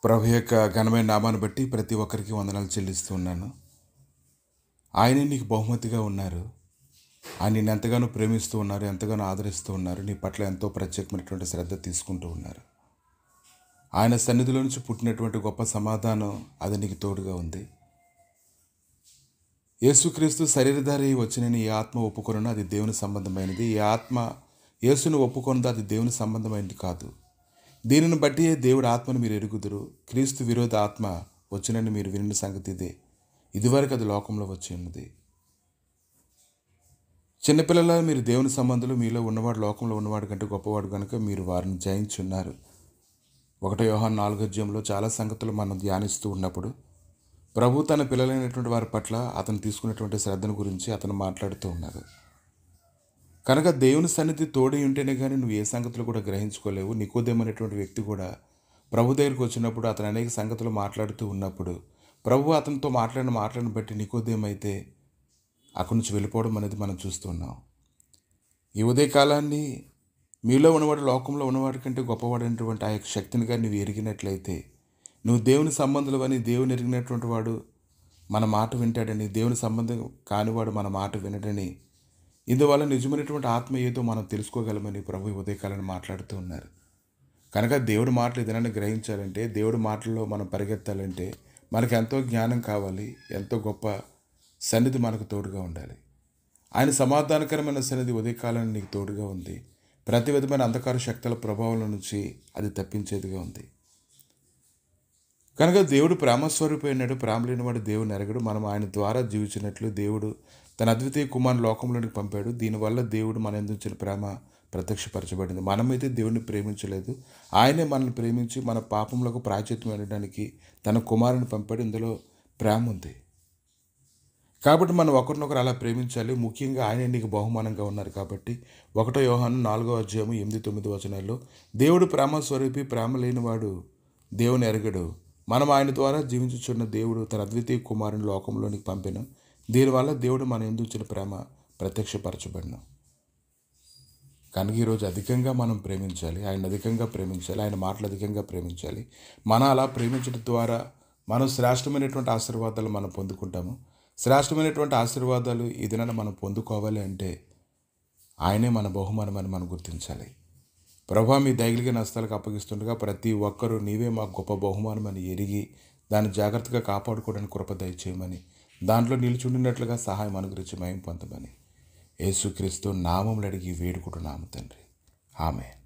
ప్రభు యొక్క ఘనమైన నామాన్ని బట్టి ప్రతి ఒక్కరికి వందనాలు చెల్లిస్తూ ఉన్నాను. ఆయనే నీకు బహుమతిగా ఉన్నారు. ఆయన నిన్ను ఎంతగానో ప్రేమిస్తూ ఉన్నారు, ఎంతగానో ఆదరిస్తూ ఉన్నారు. నీ పట్ల ఎంతో ప్రత్యేకమైనటువంటి శ్రద్ధ తీసుకుంటూ ఉన్నారు. ఆయన సన్నిధిలో నుంచి పుట్టినటువంటి గొప్ప సమాధానం అది నీకు తోడుగా ఉంది. యేసుక్రీస్తు శరీరధారి వచ్చినని ఈ ఆత్మ ఒప్పుకొనును అది దేవుని సంబంధమైనది. ఈ ఆత్మ యేసును ఒప్పుకొనుదో అది దేవుని సంబంధమైనది కాదు. దీనిని బట్టి దేవుడు ఆత్మను మీరు ఎరుగుదురు. క్రీస్తు విరోధ ఆత్మ వచ్చినని మీరు వినిన సంగతి ఇదే. ఇదివరకు అది లోకంలో వచ్చి ఉన్నది. చిన్నపిల్లల మీరు దేవుని సంబంధులు, మీలో ఉన్నవాడు లోకంలో ఉన్నవాడు కంటే గొప్పవాడు కనుక మీరు వారిని జయించున్నారు. 1 యోహాను 4 చాలా సంగతులు మనం ధ్యానిస్తూ ఉన్నప్పుడు ప్రభు తన పిల్లలైనటువంటి వారి పట్ల అతను తీసుకున్నటువంటి శ్రద్ధను గురించి అతను మాట్లాడుతూ ఉన్నారు. కనుక దేవుని సన్నిధి తోడై ఉంటేనే కానీ నువ్వు ఏ సంగతులు కూడా గ్రహించుకోలేవు. నికోదేము అనేటువంటి వ్యక్తి కూడా ప్రభు దగ్గరికి వచ్చినప్పుడు అతను అనేక సంగతులు మాట్లాడుతూ ఉన్నప్పుడు ప్రభు అతనితో మాట్లాడిన మాటలను బట్టి నికోదేము అయితే అక్కడి నుంచి వెళ్ళిపోవడం అనేది మనం చూస్తున్నాం. ఈ ఉదయకాలాన్ని మీలో ఉన్నవాడు లోకంలో ఉన్నవాడి కంటే గొప్పవాడైనటువంటి ఆ యొక్క శక్తిని కానీ నువ్వు ఎరిగినట్లయితే, నువ్వు దేవుని సంబంధులు అని దేవుని ఎరిగినటువంటి వాడు మన మాట వింటాడని, దేవుని సంబంధం కానివాడు మన మాట వినడని, ఇందువల్ల నిజమైనటువంటి ఆత్మ ఏదో మనం తెలుసుకోగలమని ప్రభు ఉదయకాలను మాట్లాడుతూ ఉన్నారు. కనుక దేవుడి మాటలు ఏదైనా గ్రహించాలంటే, దేవుడి మాటల్లో మనం పరిగెత్తాలంటే మనకు ఎంతో జ్ఞానం కావాలి, ఎంతో గొప్ప సన్నిధి మనకు తోడుగా ఉండాలి. ఆయన సమాధానకరమైన సన్నిధి ఉదయకాలం నీకు తోడుగా ఉంది. ప్రతి విధమైన అంధకార శక్తుల ప్రభావం నుంచి అది తప్పించేదిగా ఉంది. కనుక దేవుడు ప్రేమస్వరూపైనాడు. ప్రేమ లేనివాడు దేవుని ఎరగడు. మనం ఆయన ద్వారా జీవించినట్లు దేవుడు తన అద్వితీయ కుమారుని లోకంలోనికి పంపాడు. దీనివల్ల దేవుడు మన ఎందుంచిన ప్రేమ ప్రత్యక్షపరచబడింది. మనమైతే దేవుడిని ప్రేమించలేదు. ఆయనే మనల్ని ప్రేమించి మన పాపములకు ప్రాయశ్చిత్తం వెళ్ళడానికి తన కుమారుని పంపాడు. ఇందులో ప్రేమ ఉంది. కాబట్టి మనం ఒకరినొకరు అలా ప్రేమించాలి. ముఖ్యంగా ఆయనే నీకు బహుమానంగా ఉన్నారు కాబట్టి 1 యోహాను 4:8-9 దేవుడు ప్రేమ స్వరూపి, ప్రేమ లేనివాడు దేవుని ఎరగడు. మనం ఆయన ద్వారా జీవించుచున్న దేవుడు తన అద్వితీయ కుమారుని లోకంలోనికి పంపిన. దీనివల్ల దేవుడు మన ఎందుంచిన ప్రేమ ప్రత్యక్షపరచబడిన. కనుక ఈరోజు అధికంగా మనం ప్రేమించాలి, ఆయన అధికంగా ప్రేమించాలి, ఆయన మాటలు అధికంగా ప్రేమించాలి. మనం అలా ప్రేమించడం ద్వారా మనం శ్రేష్టమైనటువంటి ఆశీర్వాదాలు మనం పొందుకుంటాము. శ్రేష్టమైనటువంటి ఆశీర్వాదాలు ఏదైనా మనం పొందుకోవాలి అంటే ఆయనే మన బహుమానం అని మనం గుర్తించాలి. ప్రభా మీ దయగలిగిన హస్తాలకు అప్పగిస్తుండగా ప్రతి ఒక్కరూ నీవే మా గొప్ప బహుమానం అని ఎరిగి దాన్ని జాగ్రత్తగా కాపాడుకోవడానికి కృప దయచేయమని, దాంట్లో నిలుచుండినట్లుగా సహాయం అనుగ్రహించి మహిమ పొందమని యేసుక్రీస్తు నామములు అడిగి వేడుకుంటున్నాము తండ్రి. ఆమేన్.